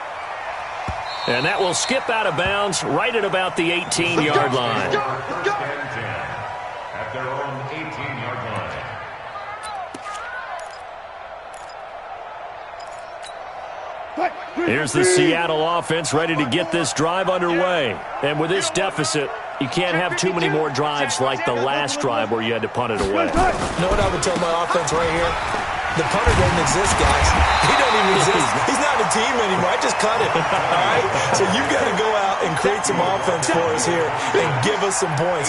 And that will skip out of bounds right at about the 18-yard line. At their own 18-yard line. Here's the Seattle offense ready to get this drive underway. And with this deficit, you can't have too many more drives like the last drive where you had to punt it away. You know what I would tell my offense right here? The punter doesn't exist, guys. He doesn't even exist. He's not a team anymore. I just cut him. All right? So you've got to go out and create some offense for us here and give us some points.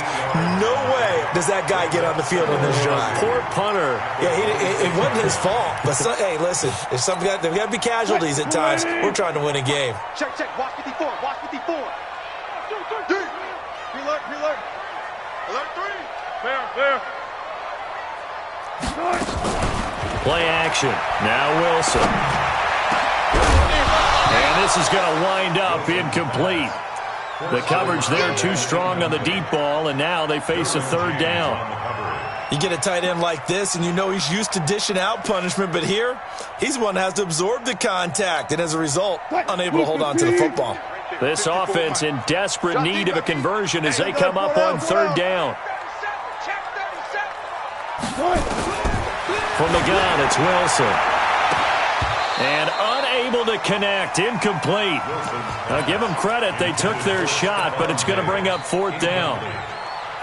No way does that guy get on the field on this drive. Poor punter. Yeah, it wasn't his fault. But, hey, listen, there's got to be casualties at times. We're trying to win a game. Check. Watch 54. Watch 54. Alert. Alert 3. Fair. Play action. Now Wilson. And this is going to wind up incomplete. The coverage there too strong on the deep ball, and now they face a third down. You get a tight end like this, and you know he's used to dishing out punishment, but here, he's the one that has to absorb the contact, and as a result, unable to hold on to the football. This offense in desperate need of a conversion as they come up on third down. From the gun, it's Wilson. And unable to connect, incomplete. Now give them credit, they took their shot, but it's going to bring up fourth down.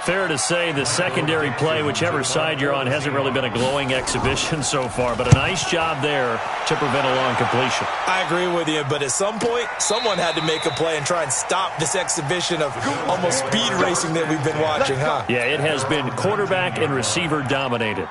Fair to say the secondary play, whichever side you're on, hasn't really been a glowing exhibition so far, but a nice job there to prevent a long completion. I agree with you, but at some point, someone had to make a play and try and stop this exhibition of almost speed racing that we've been watching, huh? Yeah, it has been quarterback and receiver dominated.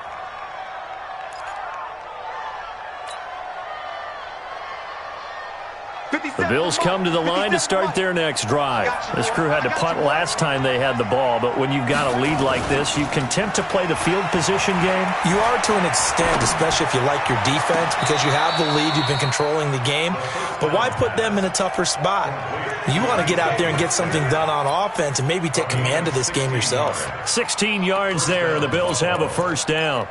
The Bills come to the line to start their next drive. This crew had to punt last time they had the ball, but when you've got a lead like this, you content to play the field position game? You are to an extent, especially if you like your defense, because you have the lead, you've been controlling the game. But why put them in a tougher spot? You want to get out there and get something done on offense and maybe take command of this game yourself. 16 yards there, and the Bills have a first down.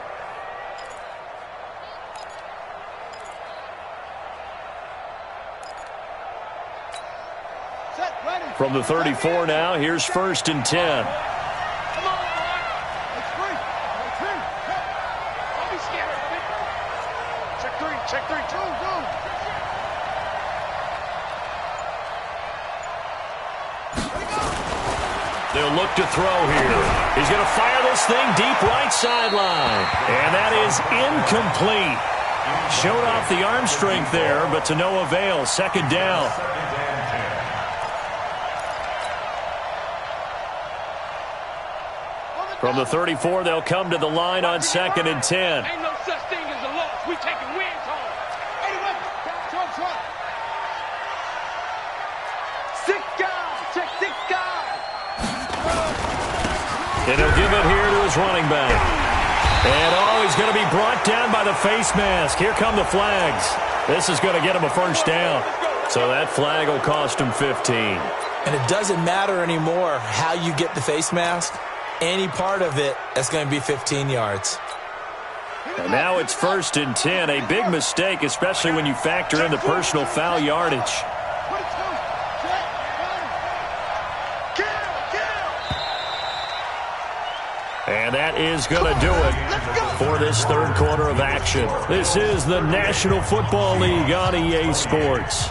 From the 34 now, here's 1st and 10. Come on, boy. It's free. Don't be scared of it. Check three. Go. They'll look to throw here. He's going to fire this thing deep right sideline. And that is incomplete. Showed off the arm strength there, but to no avail. Second down. From the 34, they'll come to the line on 2nd and 10. Ain't no such thing as a loss. We taking wins home. 6 guys. Check 6 guys. And he'll give it here to his running back. And, he's going to be brought down by the face mask. Here come the flags. This is going to get him a first down. So that flag will cost him 15. And it doesn't matter anymore how you get the face mask. Any part of it, that's going to be 15 yards. And now it's 1st and 10. A big mistake, especially when you factor in the personal foul yardage. And that is going to do it for this third quarter of action. This is the National Football League on EA Sports.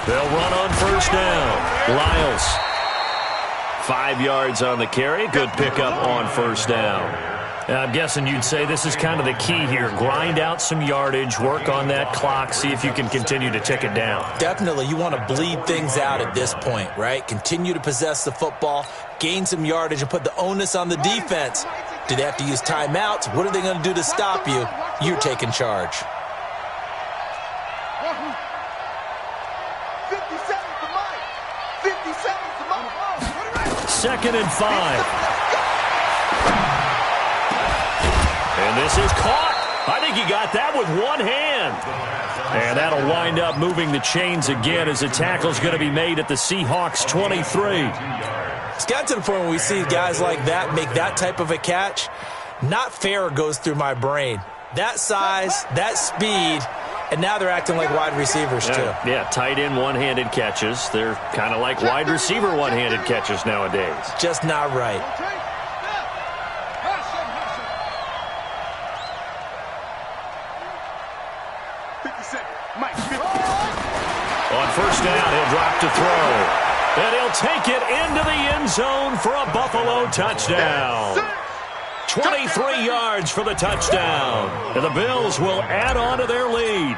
They'll run on first down. Lyles. 5 yards on the carry. Good pickup on first down. I'm guessing you'd say this is kind of the key here. Grind out some yardage, work on that clock, see if you can continue to tick it down. Definitely. You want to bleed things out at this point, right? Continue to possess the football, gain some yardage, and put the onus on the defense. Do they have to use timeouts? What are they going to do to stop you? You're taking charge. 2nd and 5. And this is caught. I think he got that with one hand. And that'll wind up moving the chains again as the tackle's going to be made at the Seahawks 23. It's got to the point where we see guys like that make that type of a catch. Not fair goes through my brain. That size, that speed, and now they're acting like wide receivers too. Yeah, tight end one-handed catches. They're kind of like wide receiver one-handed catches nowadays. Just not right. first down. He'll drop to throw. And he'll take it into the end zone for a Buffalo touchdown. 23 yards for the touchdown. And the Bills will add on to their lead.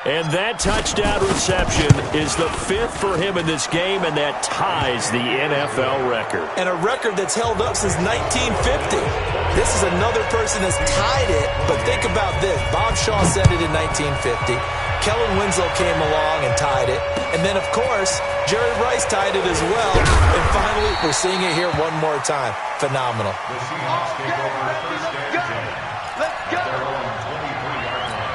And that touchdown reception is the 5th for him in this game, and that ties the NFL record. And a record that's held up since 1950. This is another person that's tied it, but think about this. Bob Shaw said it in 1950. Kellen Winslow came along and tied it. And then, of course, Jerry Rice tied it as well. And finally, we're seeing it here one more time. Phenomenal. The Seahawks take over first and 10. Let's go. Their own 23-yard line.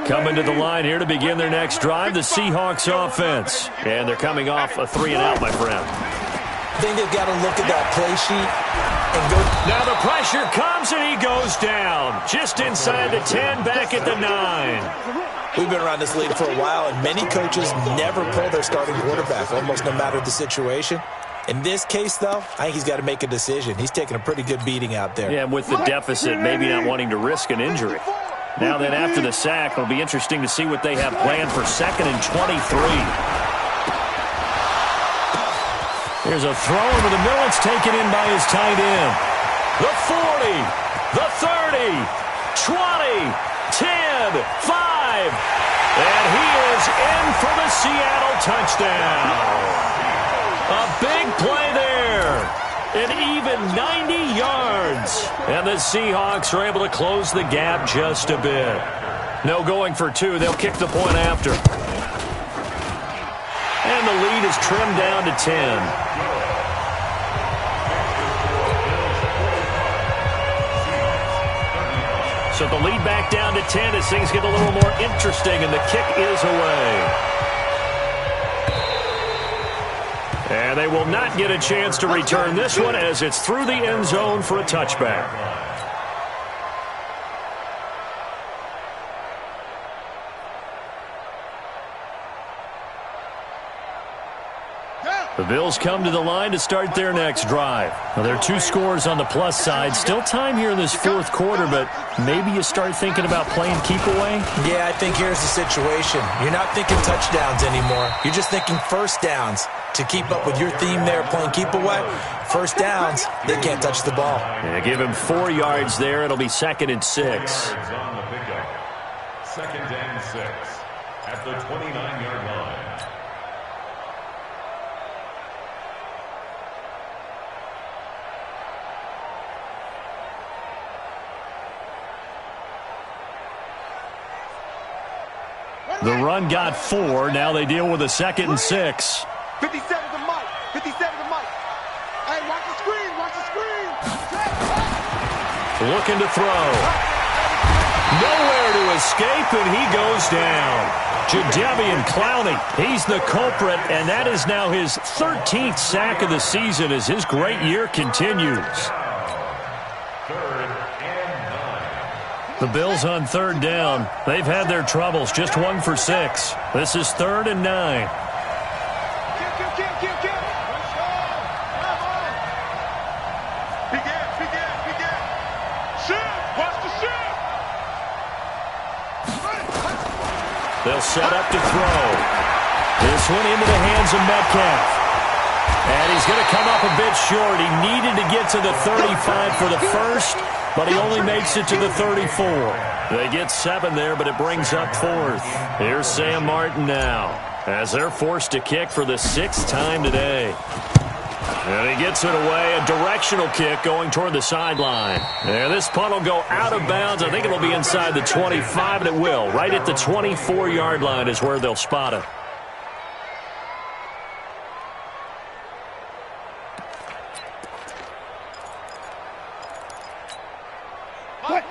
Coming to the line here to begin their next drive, the Seahawks offense. And they're coming off a 3-and-out, my friend. I think they've got to look at that play sheet and go. Now the pressure comes and he goes down. Just inside the 10, back at the 9. We've been around this league for a while, and many coaches never pull their starting quarterback, almost no matter the situation. In this case, though, I think he's got to make a decision. He's taking a pretty good beating out there. Yeah, with the deficit, maybe not wanting to risk an injury. Now then, after the sack, it'll be interesting to see what they have planned for 2nd and 23. Here's a throw over the middle. It's taken in by his tight end. The 40, the 30, 20, 10, 5. And he is in for the Seattle touchdown. A big play there. An even 90 yards. And the Seahawks are able to close the gap just a bit. No going for 2. They'll kick the point after. And the lead is trimmed down to 10. So the lead back down to 10 as things get a little more interesting, and the kick is away. And they will not get a chance to return this one as it's through the end zone for a touchback. The Bills come to the line to start their next drive. Well, there are 2 scores on the plus side. Still time here in this 4th quarter, but maybe you start thinking about playing keep away? Yeah, I think here's the situation. You're not thinking touchdowns anymore. You're just thinking first downs. To keep up with your theme there, playing keep away, first downs, they can't touch the ball. Yeah, give him 4 yards there. It'll be 2nd and 6. On the pickup. 2nd and 6 at the 29-yard line. The run got 4. Now they deal with a 2nd and 6. 57 to Mike. 57 to Mike. Hey, watch the screen. Watch the screen. Looking to throw. Nowhere to escape, and he goes down. Jadeveon Clowney, he's the culprit, and that is now his 13th sack of the season as his great year continues. 3rd and 9. The Bills on 3rd down. They've had their troubles, just 1 for 6. This is 3rd and 9. They'll set up to throw. This one into the hands of Metcalf. And he's going to come up a bit short. He needed to get to the 35 for the first, but he only makes it to the 34. They get 7 there, but it brings up 4th. Here's Sam Martin now, as they're forced to kick for the 6th time today. And he gets it away, a directional kick going toward the sideline. And this punt will go out of bounds. I think it'll be inside the 25, and it will. Right at the 24-yard line is where they'll spot it.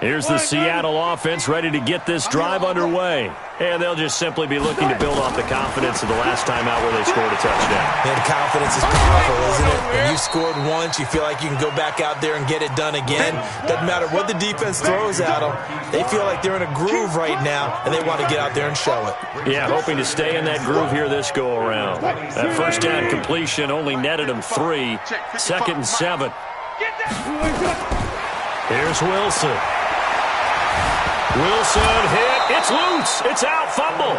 Here's the Seattle offense ready to get this drive underway. And they'll just simply be looking to build off the confidence of the last time out where they scored a touchdown. And confidence is powerful, isn't it? When you scored once, you feel like you can go back out there and get it done again. Doesn't matter what the defense throws at them. They feel like they're in a groove right now, and they want to get out there and show it. Yeah, hoping to stay in that groove here this go-around. That first down completion only netted them 3. 2nd and 7. Here's Wilson. Wilson hit. It's loose. It's out. Fumble.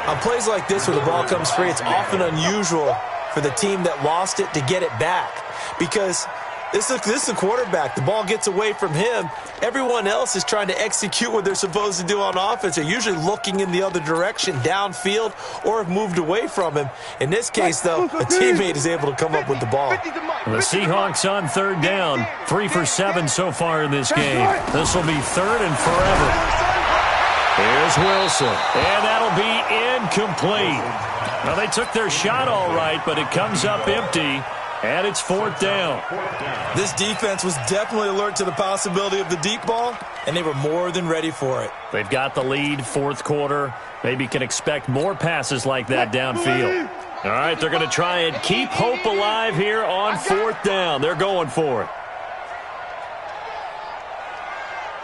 On plays like this where the ball comes free, it's often unusual for the team that lost it to get it back because this is the quarterback. The ball gets away from him. Everyone else is trying to execute what they're supposed to do on offense. They're usually looking in the other direction, downfield, or have moved away from him. In this case, though, a teammate is able to come up with the ball. The Seahawks on third down. 3 for 7 so far in this game. This will be third and forever. Here's Wilson, and that'll be incomplete. Now, they took their shot all right, but it comes up empty, and it's fourth down. This defense was definitely alert to the possibility of the deep ball, and they were more than ready for it. They've got the lead, fourth quarter. Maybe can expect more passes like that downfield. All right, they're going to try and keep hope alive here on fourth down. They're going for it.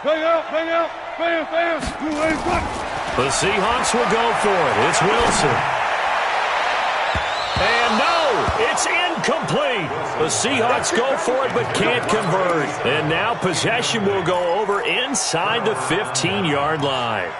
Bang out, bang out, bam, bam. The Seahawks will go for it. It's Wilson. And no, it's incomplete. The Seahawks go for it but can't convert. And now possession will go over inside the 15-yard line.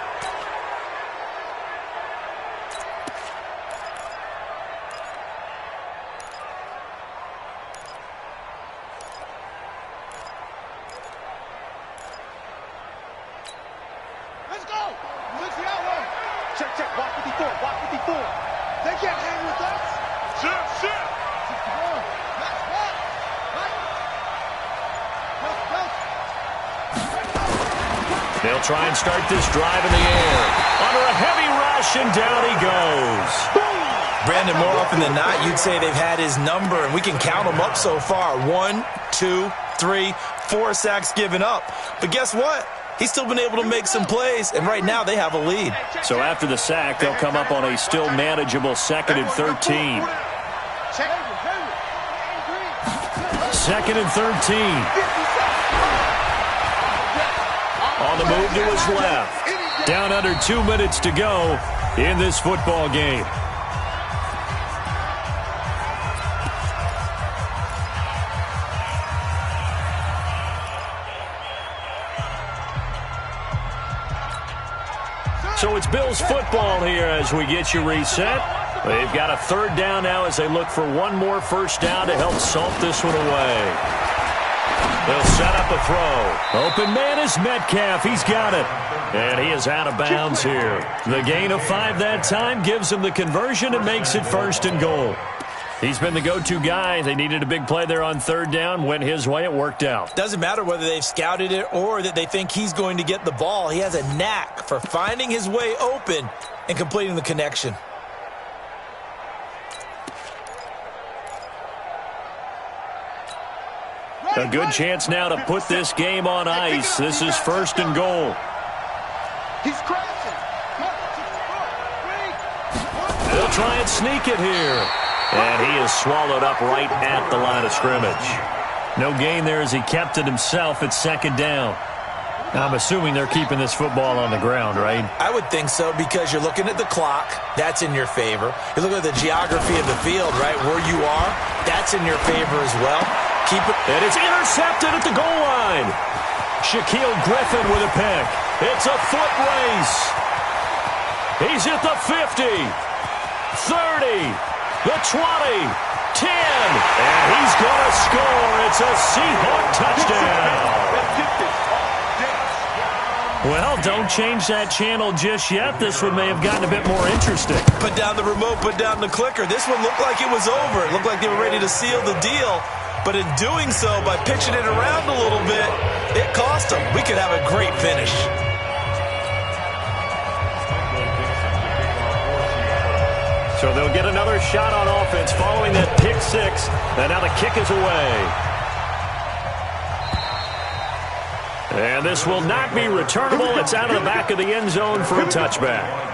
Let's go. Look the outline. Check, check. Walk 54, walk 54. They can't hang with us. Shit, shit. 61. That's what. Right. They'll try and start this drive in the air. Under a heavy rush, and down he goes. Brandon, more often than not, you'd say they've had his number, and we can count them up so far. 1, 2, 3, 4 sacks given up. But guess what? He's still been able to make some plays, and right now they have a lead. So after the sack, they'll come up on a still manageable 2nd and 13. 2nd and 13. On the move to his left. Down under 2 minutes to go in this football game. So it's Bills football here as we get you reset. They've got a third down now as they look for one more first down to help salt this one away. They'll set up a throw. Open man is Metcalf. He's got it. And he is out of bounds here. The gain of 5 that time gives him the conversion and makes it 1st and goal. He's been the go-to guy. They needed a big play there on third down. Went his way. It worked out. Doesn't matter whether they've scouted it or that they think he's going to get the ball. He has a knack for finding his way open and completing the connection. A good chance now to put this game on ice. This is 1st and goal. He's crashing. They'll try and sneak it here. And he is swallowed up right at the line of scrimmage. No gain there as he kept it himself at 2nd down. Now, I'm assuming they're keeping this football on the ground, right? I would think so because you're looking at the clock. That's in your favor. You look at the geography of the field, right, where you are. That's in your favor as well. Keep it. And it's intercepted at the goal line. Shaquille Griffin with a pick. It's a foot race. He's at the 50, 30. The 20, 10, and he's going to score. It's a Seahawk touchdown. Well, don't change that channel just yet. This one may have gotten a bit more interesting. Put down the remote, put down the clicker. This one looked like it was over. It looked like they were ready to seal the deal. But in doing so, by pitching it around a little bit, it cost them. We could have a great finish. So they'll get another shot on offense following that pick six. And now the kick is away. And this will not be returnable. It's out of the back of the end zone for a touchback.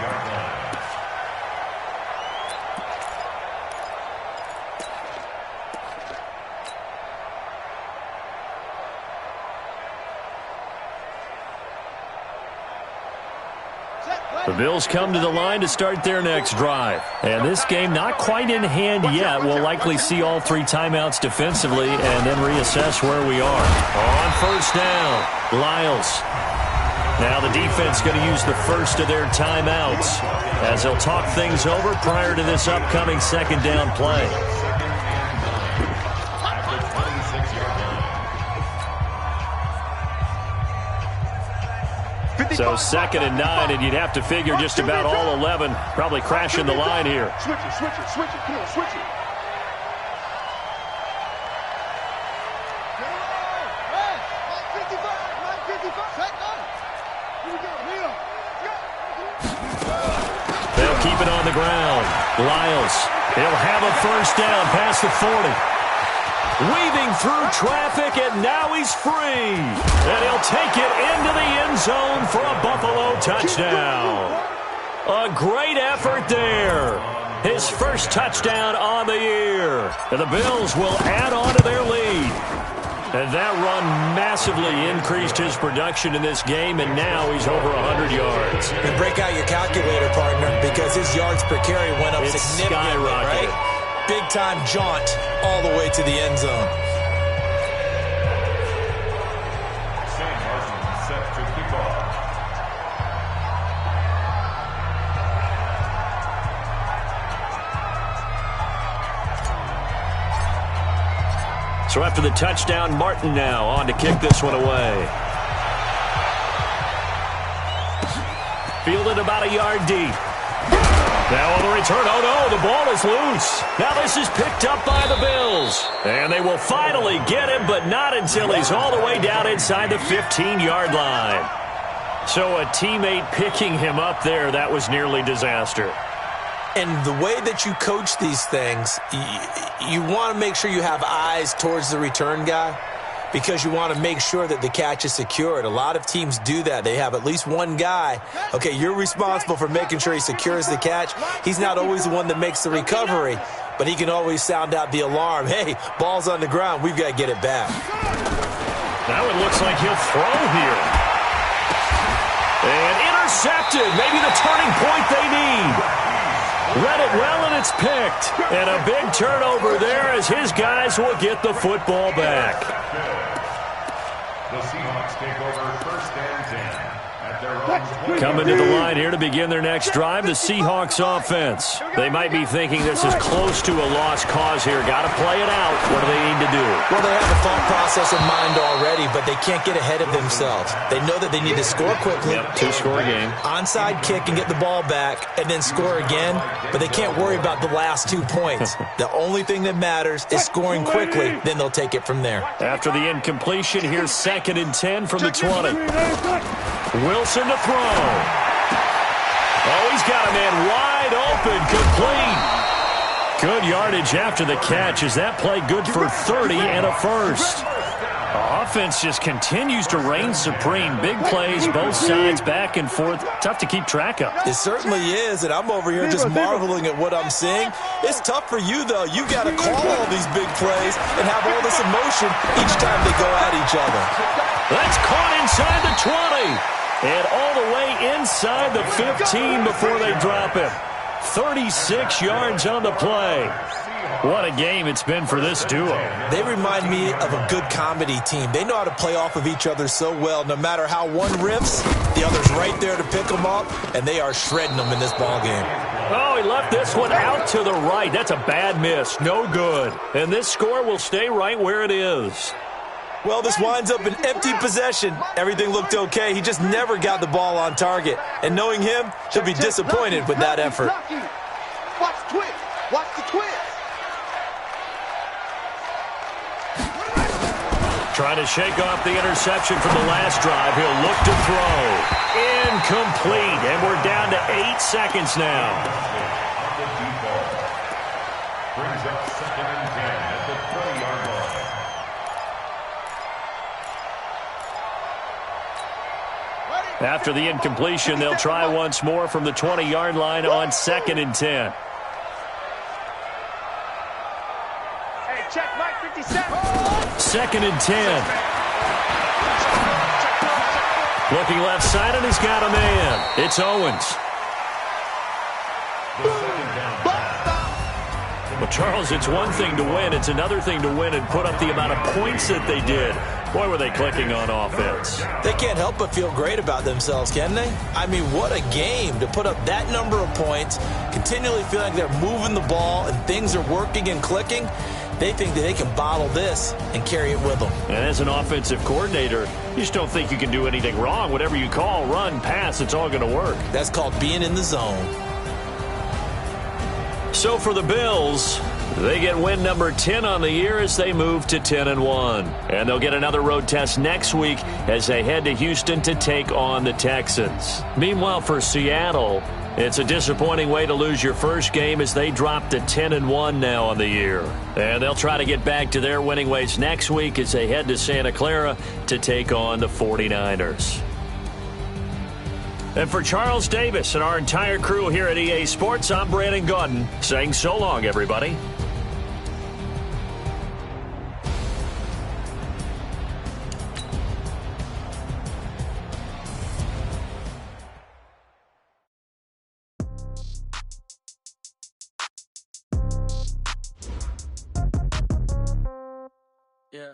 The Bills come to the line to start their next drive. And this game not quite in hand yet. We'll likely see all 3 timeouts defensively and then reassess where we are. On first down, Lyles. Now the defense going to use the first of their timeouts as they'll talk things over prior to this upcoming second down play. So 2nd and 9, and you'd have to figure just about all 11 probably crashing the line here. Switch it, switch it, switch it. Come on, switch it. They'll keep it on the ground. Lyles, he'll have a first down past the 40. Weaving through traffic, and now he's free. And he'll take it into the end zone for a Buffalo touchdown. A great effort there. His first touchdown on the year. And the Bills will add on to their lead. And that run massively increased his production in this game, and now he's over 100 yards. And break out your calculator, partner, because his yards per carry went up significantly, skyrocketed. right? Big-time jaunt all the way to the end zone. Sam Martin set to kick off. So after the touchdown, Martin now on to kick this one away. Fielded about a yard deep. Now on the return, oh no, the ball is loose. Now this is picked up by the Bills. And they will finally get him, but not until he's all the way down inside the 15-yard line. So a teammate picking him up there, that was nearly disaster. And the way that you coach these things, you want to make sure you have eyes towards the return guy because you want to make sure that the catch is secured. A lot of teams do that. They have at least one guy. Okay, you're responsible for making sure he secures the catch. He's not always the one that makes the recovery, but he can always sound out the alarm. Hey, ball's on the ground. We've got to get it back. Now it looks like he'll throw here. And intercepted. Maybe the turning point they need. Read it well, and it's picked. And a big turnover there as his guys will get the football back. The Seahawks take over 1st and 10 at their own 20. Coming to the line here to begin their next drive, the Seahawks offense. They might be thinking this is close to a lost cause here. Got to play it out. What do they need to do? Well, they have a thought process in mind already, but they can't get ahead of themselves. They know that they need to score quickly. Yep, 2-score game. Onside kick and get the ball back and then score again, but they can't worry about the last 2 points. The only thing that matters is scoring quickly, then they'll take it from there. After the incompletion, here's 2nd and 10 from the 20. Wilson to throw. Oh, he's got a man wide open, complete. Good yardage after the catch. Is that play good for 30 and a first? Offense just continues to reign supreme. Big plays, both sides, back and forth. Tough to keep track of. It certainly is, and I'm over here just marveling at what I'm seeing. It's tough for you, though. You've got to call all these big plays and have all this emotion each time they go at each other. That's caught inside the 20. And all the way inside the 15 before they drop him. 36 yards on the play. What a game it's been for this duo. They remind me of a good comedy team. They know how to play off of each other so well. No matter how one riffs, the other's right there to pick them up, and they are shredding them in this ball game. Oh, he left this one out to the right. That's a bad miss. No good. And this score will stay right where it is. Well, this winds up an empty possession. Everything looked okay. He just never got the ball on target. And knowing him, he'll be disappointed with that effort. Watch the twist. Watch the twist. Trying to shake off the interception from the last drive. He'll look to throw. Incomplete. And we're down to 8 seconds now. Brings up 2nd and 10 at the 20-yard line. After the incompletion, they'll try once more from the 20-yard line on 2nd and 10. Hey, check Mike 57. 2nd and 10. Looking left side, and he's got a man. It's Owens. Well, Charles, it's one thing to win. It's another thing to win and put up the amount of points that they did. Boy, were they clicking on offense. They can't help but feel great about themselves, can they? I mean, what a game to put up that number of points, continually feel like they're moving the ball and things are working and clicking. They think that they can bottle this and carry it with them. And as an offensive coordinator, you just don't think you can do anything wrong. Whatever you call, run, pass, it's all going to work. That's called being in the zone. So for the Bills, they get win number 10 on the year as they move to 10-1. And they'll get another road test next week as they head to Houston to take on the Texans. Meanwhile, for Seattle, it's a disappointing way to lose your first game as they drop to 10-1 now on the year. And they'll try to get back to their winning ways next week as they head to Santa Clara to take on the 49ers. And for Charles Davis and our entire crew here at EA Sports, I'm Brandon Gaudin saying so long, everybody. Yeah.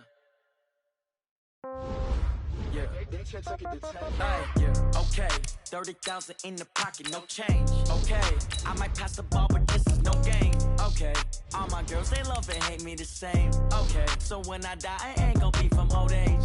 Okay, 30,000 in the pocket, no change. Okay, I might pass the ball, but this is no game. Okay, all my girls, they love and hate me the same. Okay, so when I die, I ain't gonna be from old age.